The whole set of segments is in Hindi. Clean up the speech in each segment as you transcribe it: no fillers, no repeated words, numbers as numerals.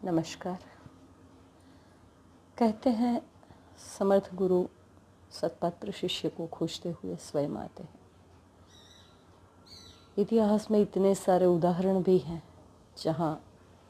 नमस्कार। कहते हैं समर्थ गुरु सत्पात्र शिष्य को खोजते हुए स्वयं आते हैं। इतिहास में इतने सारे उदाहरण भी हैं जहाँ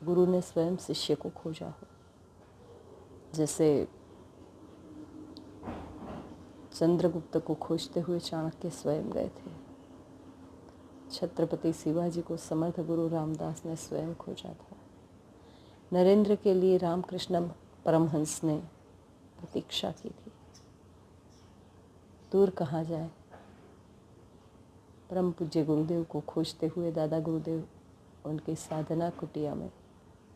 गुरु ने स्वयं शिष्य को खोजा हो। जैसे चंद्रगुप्त को खोजते हुए चाणक्य स्वयं गए थे। छत्रपति शिवाजी को समर्थ गुरु रामदास ने स्वयं खोजा था। नरेंद्र के लिए रामकृष्ण परमहंस ने प्रतीक्षा की थी। दूर कहाँ जाए, परम पूज्य गुरुदेव को खोजते हुए दादा गुरुदेव उनकी साधना कुटिया में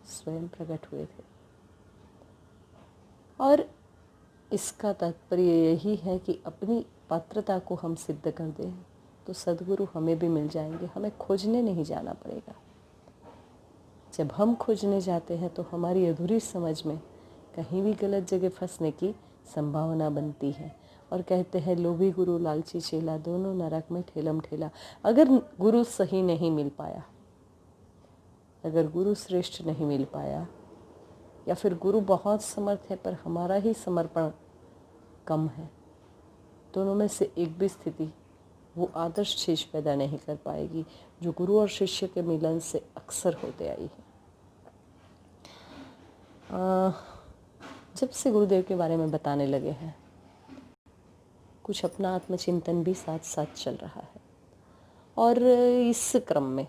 स्वयं प्रकट हुए थे। और इसका तात्पर्य यही है कि अपनी पात्रता को हम सिद्ध कर दें तो सद्गुरु हमें भी मिल जाएंगे, हमें खोजने नहीं जाना पड़ेगा। जब हम खोजने जाते हैं तो हमारी अधूरी समझ में कहीं भी गलत जगह फंसने की संभावना बनती है। और कहते हैं लोभी गुरु लालची चेला, दोनों नरक में ठेलम ठेला। अगर गुरु सही नहीं मिल पाया, अगर गुरु श्रेष्ठ नहीं मिल पाया, या फिर गुरु बहुत समर्थ है पर हमारा ही समर्पण कम है, दोनों में से एक भी स्थिति वो आदर्श चीज पैदा नहीं कर पाएगी जो गुरु और शिष्य के मिलन से अक्सर होते आई है। जब से गुरुदेव के बारे में बताने लगे हैं, कुछ अपना आत्मचिंतन भी साथ साथ चल रहा है। और इस क्रम में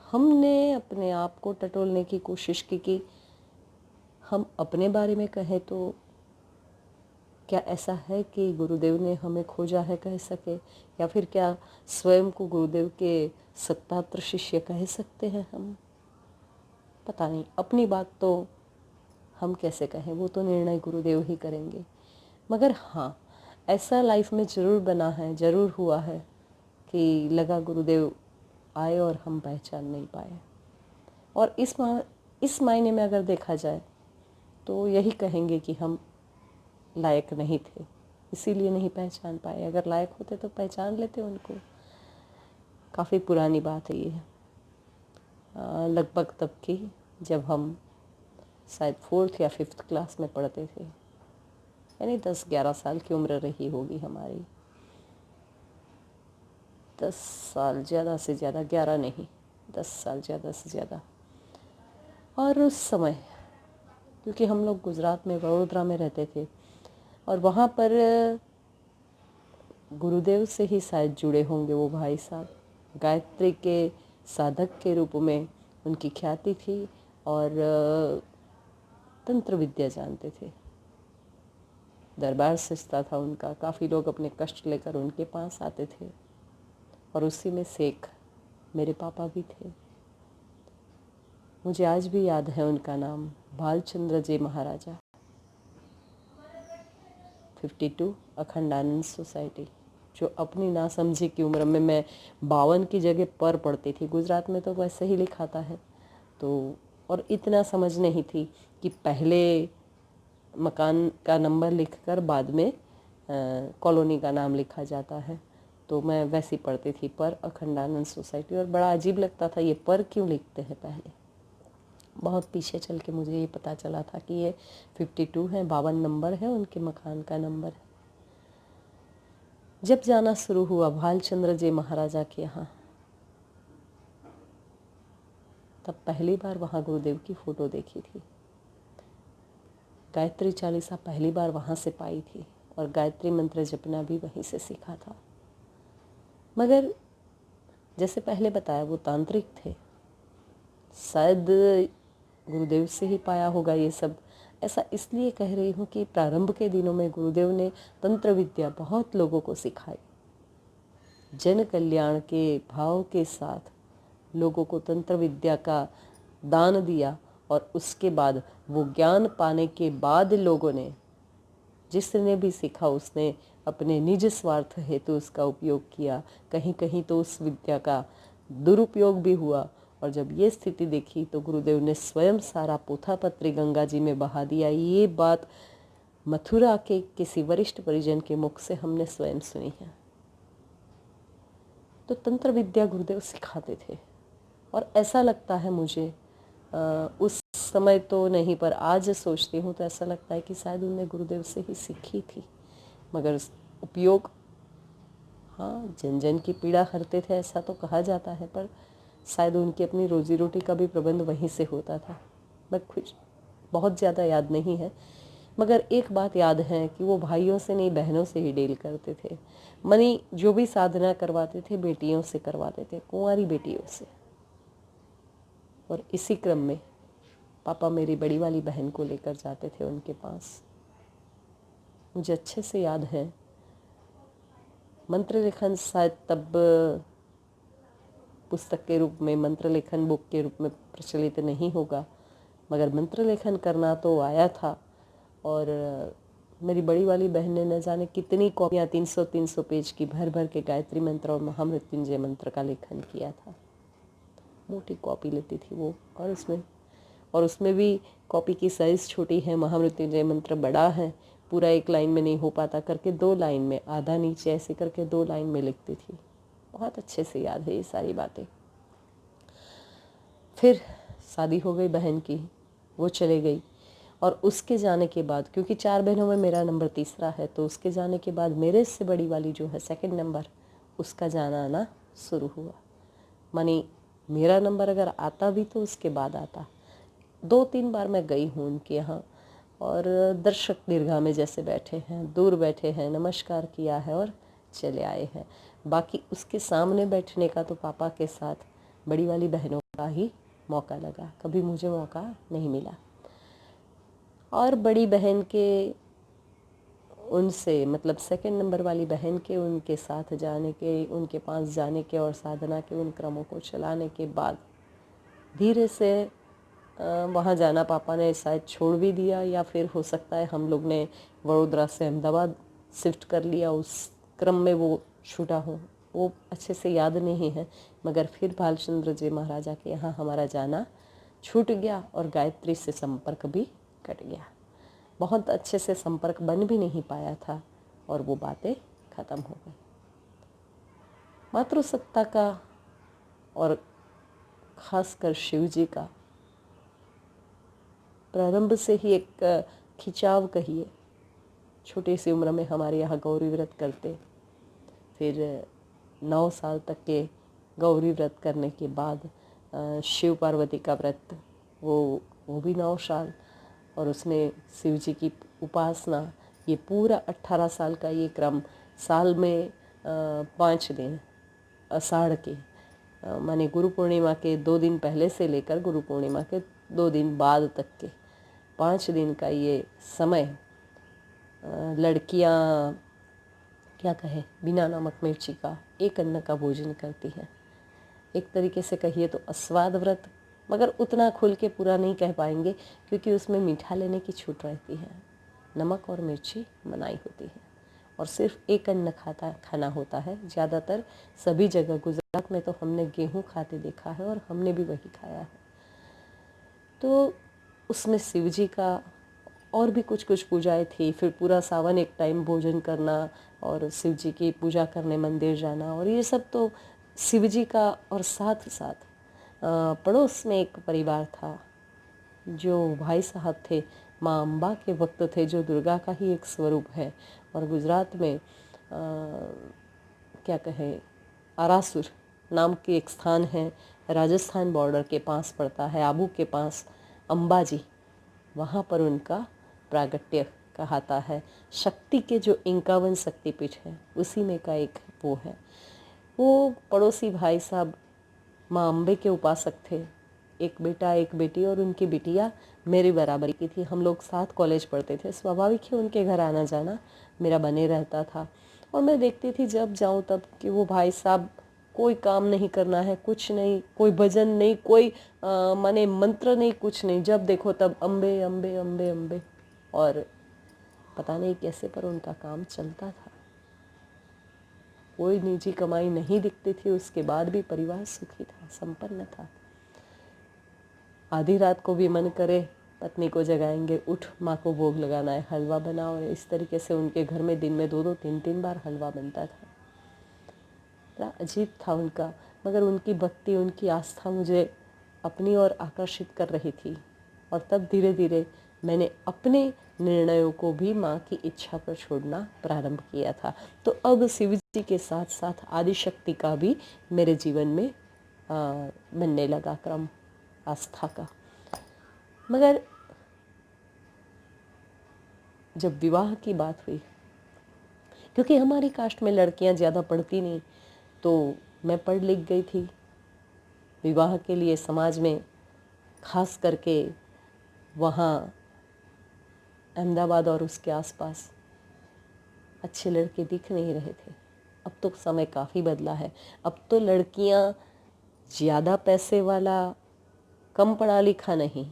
हमने अपने आप को टटोलने की कोशिश की कि हम अपने बारे में कहें तो क्या ऐसा है कि गुरुदेव ने हमें खोजा है कह सके, या फिर क्या स्वयं को गुरुदेव के सत्पात्र शिष्य कह सकते हैं हम? पता नहीं, अपनी बात तो हम कैसे कहें, वो तो निर्णय गुरुदेव ही करेंगे। मगर हाँ, ऐसा लाइफ में ज़रूर बना है, ज़रूर हुआ है कि लगा गुरुदेव आए और हम पहचान नहीं पाए। और इस मायने में अगर देखा जाए तो यही कहेंगे कि हम लायक नहीं थे, इसीलिए नहीं पहचान पाए। अगर लायक होते तो पहचान लेते उनको। काफ़ी पुरानी बात है ये, लगभग तब की जब हम शायद 4th या 5th क्लास में पढ़ते थे, यानी 10-11 साल की उम्र रही होगी हमारी। 10 साल ज़्यादा से ज़्यादा, 11 नहीं, 10 साल ज़्यादा से ज़्यादा। और उस समय क्योंकि हम लोग गुजरात में वडोदरा में रहते थे और वहाँ पर गुरुदेव से ही शायद जुड़े होंगे वो भाई साहब। गायत्री के साधक के रूप में उनकी ख्याति थी और तंत्र विद्या जानते थे। दरबार सजता था उनका, काफ़ी लोग अपने कष्ट लेकर उनके पास आते थे और उसी में से एक मेरे पापा भी थे। मुझे आज भी याद है उनका नाम, भालचंद्र जी महाराजा, 52 अखंडानंद सोसाइटी, जो अपनी नासमझी की उम्र में, मैं 52 की जगह पर पढ़ती थी। गुजरात में तो वैसे ही लिखाता है तो, और इतना समझ नहीं थी कि पहले मकान का नंबर लिखकर बाद में कॉलोनी का नाम लिखा जाता है। तो मैं वैसी पढ़ती थी, पर अखंडानंद सोसाइटी। और बड़ा अजीब लगता था ये पर क्यों लिखते हैं पहले। बहुत पीछे चल के मुझे ये पता चला था कि ये 52 है, 52 नंबर है, उनके मकान का नंबर है। जब जाना शुरू हुआ भालचंद्र जी महाराजा के यहाँ, तब पहली बार वहाँ गुरुदेव की फ़ोटो देखी थी। गायत्री चालीसा पहली बार वहाँ से पाई थी और गायत्री मंत्र जपना भी वहीं से सीखा था। मगर जैसे पहले बताया, वो तांत्रिक थे, शायद गुरुदेव से ही पाया होगा ये सब। ऐसा इसलिए कह रही हूँ कि प्रारंभ के दिनों में गुरुदेव ने तंत्र विद्या बहुत लोगों को सिखाई। जन कल्याण के भाव के साथ लोगों को तंत्र विद्या का दान दिया और उसके बाद वो ज्ञान पाने के बाद लोगों ने, जिसने भी सीखा उसने अपने निज स्वार्थ हेतु उसका उपयोग किया। कहीं कहीं तो उस विद्या का दुरुपयोग भी हुआ। और जब ये स्थिति देखी तो गुरुदेव ने स्वयं सारा पोथापत्री गंगा जी में बहा दिया। ये बात मथुरा के किसी वरिष्ठ परिजन के मुख से हमने स्वयं सुनी है। तो तंत्र विद्या गुरुदेव सिखाते थे और ऐसा लगता है मुझे उस समय तो नहीं, पर आज सोचती हूँ तो ऐसा लगता है कि शायद उनने गुरुदेव से ही सीखी थी। मगर उपयोग, हाँ, जन जन की पीड़ा हरते थे ऐसा तो कहा जाता है, पर शायद उनकी अपनी रोजी रोटी का भी प्रबंध वहीं से होता था। मैं कुछ बहुत ज़्यादा याद नहीं है, मगर एक बात याद है कि वो भाइयों से नहीं बहनों से ही डील करते थे। मनी जो भी साधना करवाते थे बेटियों से करवाते थे, कुंवारी बेटियों से। और इसी क्रम में पापा मेरी बड़ी वाली बहन को लेकर जाते थे उनके पास। मुझे अच्छे से याद है, मंत्र लेखन शायद तब पुस्तक के रूप में, मंत्र लेखन बुक के रूप में प्रचलित नहीं होगा, मगर मंत्र लेखन करना तो आया था। और मेरी बड़ी वाली बहन ने न जाने कितनी कॉपियाँ 300-300 पेज की भर भर के गायत्री मंत्र और महामृत्युंजय मंत्र का लेखन किया था। मोटी कॉपी लेती थी वो, और उसमें भी कॉपी की साइज़ छोटी है, महामृत्युंजय मंत्र बड़ा है, पूरा एक लाइन में नहीं हो पाता करके 2 लाइन में, आधा नीचे ऐसे करके 2 लाइन में लिखती थी। बहुत अच्छे से याद है ये सारी बातें। फिर शादी हो गई बहन की, वो चले गई। और उसके जाने के बाद, क्योंकि 4 बहनों में मेरा नंबर तीसरा है, तो उसके जाने के बाद मेरे से बड़ी वाली जो है सेकंड नंबर, उसका जाना आना शुरू हुआ। मानी मेरा नंबर अगर आता भी तो उसके बाद आता। 2-3 बार मैं गई हूँ उनके यहाँ, और दर्शक दीर्घा में जैसे बैठे हैं, दूर बैठे हैं, नमस्कार किया है और चले आए हैं। बाकी उसके सामने बैठने का तो पापा के साथ बड़ी वाली बहनों का ही मौका लगा, कभी मुझे मौका नहीं मिला। और बड़ी बहन के उनसे, मतलब सेकंड नंबर वाली बहन के उनके साथ जाने के, उनके पास जाने के और साधना के उन क्रमों को चलाने के बाद धीरे से वहाँ जाना पापा ने शायद छोड़ भी दिया, या फिर हो सकता है हम लोग ने वडोदरा से अहमदाबाद शिफ्ट कर लिया, उस क्रम में वो छूटा हो, वो अच्छे से याद नहीं है। मगर फिर भालचंद्र जी महाराजा के यहाँ हमारा जाना छूट गया और गायत्री से संपर्क भी कट गया। बहुत अच्छे से संपर्क बन भी नहीं पाया था और वो बातें ख़त्म हो गई। मातृसत्ता का और ख़ासकर शिव जी का प्रारंभ से ही एक खिंचाव कहिए। छोटी सी उम्र में हमारे यहाँ गौरी व्रत करते, फिर 9 साल तक के गौरी व्रत करने के बाद शिव पार्वती का व्रत, वो भी 9 साल, और उसमें शिव जी की उपासना, ये पूरा 18 साल का ये क्रम, साल में 5 दिन आषाढ़ के, माने गुरु पूर्णिमा के 2 दिन पहले से लेकर गुरु पूर्णिमा के 2 दिन बाद तक के 5 दिन का ये समय लड़कियां क्या कहें, बिना नमक मिर्ची का एक अन्न का भोजन करती हैं। एक तरीके से कहिए तो अस्वाद व्रत, मगर उतना खुल के पूरा नहीं कह पाएंगे क्योंकि उसमें मीठा लेने की छूट रहती है, नमक और मिर्ची मनाई होती है, और सिर्फ एक अन्न खाना होता है। ज़्यादातर सभी जगह, गुजरात में तो हमने गेहूँ खाते देखा है और हमने भी वही खाया है। तो उसमें शिव जी का और भी कुछ कुछ पूजाएं थी। फिर पूरा सावन एक टाइम भोजन करना और शिव जी की पूजा करने मंदिर जाना, और ये सब तो शिव जी का। और साथ साथ पड़ोस में एक परिवार था जो भाई साहब थे, माँ अम्बा के भक्त थे, जो दुर्गा का ही एक स्वरूप है। और गुजरात में क्या कहें, आरासुर नाम के एक स्थान है, राजस्थान बॉर्डर के पास पड़ता है, आबू के पास अंबाजी, वहाँ पर उनका प्रागट्य कहता है। शक्ति के जो 51 शक्तिपीठ है उसी में का एक वो है। वो पड़ोसी भाई साहब माँ अम्बे के उपासक थे, एक बेटा एक बेटी, और उनकी बिटिया मेरी बराबरी की थी। हम लोग साथ कॉलेज पढ़ते थे, स्वाभाविक है उनके घर आना जाना मेरा बने रहता था। और मैं देखती थी जब जाऊँ तब कि वो भाई साहब कोई काम नहीं करना है, कुछ नहीं, कोई भजन नहीं, कोई माने मंत्र नहीं, कुछ नहीं, जब देखो तब अम्बे अम्बे अम्बे अम्बे। और पता नहीं कैसे पर उनका काम चलता था, कोई निजी कमाई नहीं दिखती थी, उसके बाद भी परिवार सुखी था, संपन्न था। आधी रात को भी मन करे पत्नी को जगाएंगे, उठ माँ को भोग लगाना है, हलवा बनाओ। इस तरीके से उनके घर में दिन में 2-2 3-3 बार हलवा बनता था। बड़ा अजीब था उनका, मगर उनकी भक्ति, उनकी आस्था मुझे अपनी ओर आकर्षित कर रही थी। और तब धीरे धीरे मैंने अपने निर्णयों को भी माँ की इच्छा पर छोड़ना प्रारंभ किया था। तो अब शिव जी के साथ साथ आदिशक्ति का भी मेरे जीवन में बनने लगा क्रम आस्था का। मगर जब विवाह की बात हुई, क्योंकि हमारी कास्ट में लड़कियां ज़्यादा पढ़ती नहीं, तो मैं पढ़ लिख गई थी। विवाह के लिए समाज में खास करके वहाँ अहमदाबाद और उसके आसपास अच्छे लड़के दिख नहीं रहे थे। अब तो समय काफ़ी बदला है। अब तो लड़कियां ज़्यादा पैसे वाला, कम पढ़ा लिखा नहीं,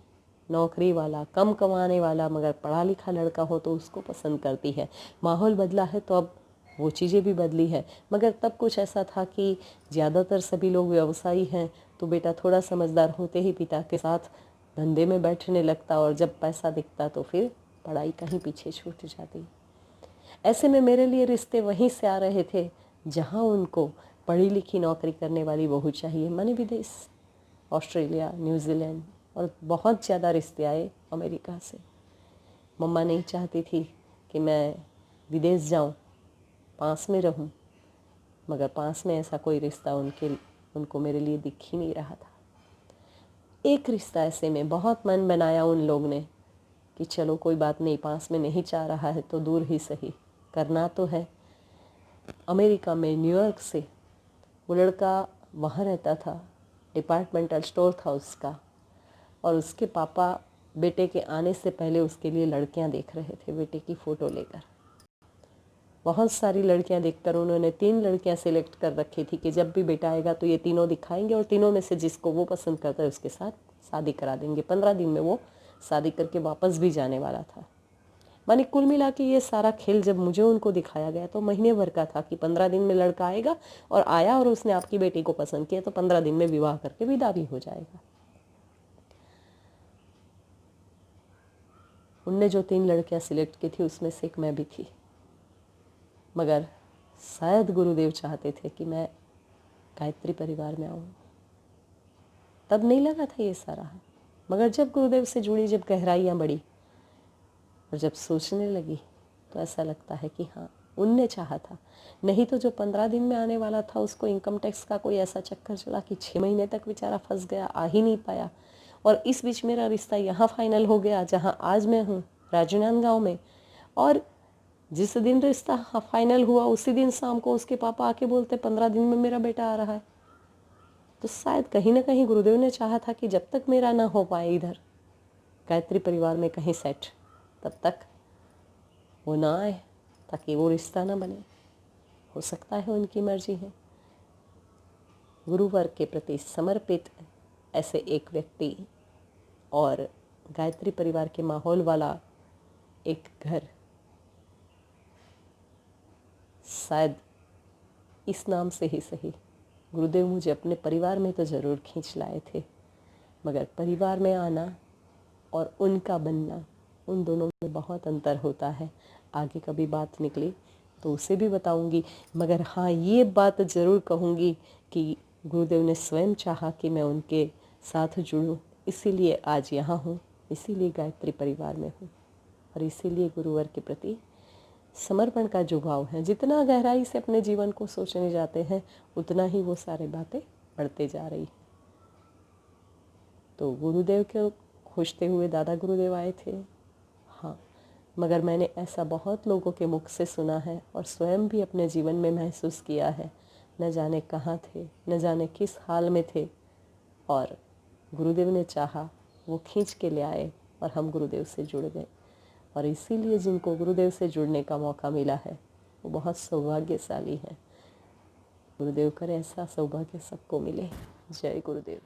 नौकरी वाला, कम कमाने वाला मगर पढ़ा लिखा लड़का हो तो उसको पसंद करती है। माहौल बदला है तो अब वो चीज़ें भी बदली है। मगर तब कुछ ऐसा था कि ज़्यादातर सभी लोग व्यवसायी हैं, तो बेटा थोड़ा समझदार होते ही पिता के साथ धंधे में बैठने लगता, और जब पैसा दिखता तो फिर पढ़ाई कहीं पीछे छूट जाती। ऐसे में मेरे लिए रिश्ते वहीं से आ रहे थे जहाँ उनको पढ़ी लिखी नौकरी करने वाली बहू चाहिए। माने विदेश, ऑस्ट्रेलिया, न्यूजीलैंड, और बहुत ज़्यादा रिश्ते आए अमेरिका से। मम्मा नहीं चाहती थी कि मैं विदेश जाऊं, पास में रहूं, मगर पास में ऐसा कोई रिश्ता उनको मेरे लिए दिख ही नहीं रहा था। एक रिश्ता ऐसे में बहुत मन बनाया उन लोग ने कि चलो कोई बात नहीं, पास में नहीं चाह रहा है तो दूर ही सही, करना तो है। अमेरिका में न्यूयॉर्क से वो लड़का वहाँ रहता था, डिपार्टमेंटल स्टोर था उसका, और उसके पापा बेटे के आने से पहले उसके लिए लड़कियां देख रहे थे, बेटे की फ़ोटो लेकर। बहुत सारी लड़कियां देखकर उन्होंने 3 लड़कियां सिलेक्ट कर रखी थी कि जब भी बेटा आएगा तो ये तीनों दिखाएंगे, और तीनों में से जिसको वो पसंद करता है उसके साथ शादी करा देंगे। 15 दिन में वो शादी करके वापस भी जाने वाला था। माने कुल मिला के ये सारा खेल जब मुझे उनको दिखाया गया तो महीने भर का था कि 15 दिन में लड़का आएगा, और आया और उसने आपकी बेटी को पसंद किया तो 15 दिन में विवाह करके विदा भी हो जाएगा। उनने जो 3 लड़कियां सिलेक्ट की थी उसमें से एक मैं भी थी। मगर शायद गुरुदेव चाहते थे कि मैं गायत्री परिवार में आऊँ। तब नहीं लगा था ये सारा, मगर जब गुरुदेव से जुड़ी, जब गहराइयाँ बढ़ी और जब सोचने लगी तो ऐसा लगता है कि हाँ, उनने चाहा था। नहीं तो जो 15 दिन में आने वाला था उसको इनकम टैक्स का कोई ऐसा चक्कर चला कि 6 महीने तक बेचारा फंस गया, आ ही नहीं पाया। और इस बीच मेरा रिश्ता यहाँ फाइनल हो गया जहाँ आज मैं हूँ, राजनांदगांव में। और जिस दिन रिश्ता फाइनल हुआ उसी दिन शाम को उसके पापा आके बोलते 15 दिन में मेरा बेटा आ रहा है। तो शायद कहीं ना कहीं गुरुदेव ने चाहा था कि जब तक मेरा ना हो पाए इधर गायत्री परिवार में कहीं सेट, तब तक वो ना आए, ताकि वो रिश्ता ना बने। हो सकता है उनकी मर्जी है। गुरुवर के प्रति समर्पित ऐसे एक व्यक्ति और गायत्री परिवार के माहौल वाला एक घर, शायद इस नाम से ही सही गुरुदेव मुझे अपने परिवार में तो ज़रूर खींच लाए थे, मगर परिवार में आना और उनका बनना, उन दोनों में बहुत अंतर होता है। आगे कभी बात निकली तो उसे भी बताऊंगी, मगर हाँ, ये बात ज़रूर कहूँगी कि गुरुदेव ने स्वयं चाहा कि मैं उनके साथ जुड़ूं, इसीलिए आज यहाँ हूँ, इसीलिए गायत्री परिवार में हूँ, और इसीलिए गुरुवर के प्रति समर्पण का जो भाव है, जितना गहराई से अपने जीवन को सोचने जाते हैं उतना ही वो सारी बातें बढ़ते जा रही। तो गुरुदेव को खोजते हुए दादा गुरुदेव आए थे, हाँ, मगर मैंने ऐसा बहुत लोगों के मुख से सुना है और स्वयं भी अपने जीवन में महसूस किया है। न जाने कहाँ थे, न जाने किस हाल में थे, और गुरुदेव ने चाहा वो खींच के ले आए और हम गुरुदेव से जुड़ गए। और इसीलिए जिनको गुरुदेव से जुड़ने का मौका मिला है वो बहुत सौभाग्यशाली है। गुरुदेव करे ऐसा सौभाग्य सबको मिले। जय गुरुदेव।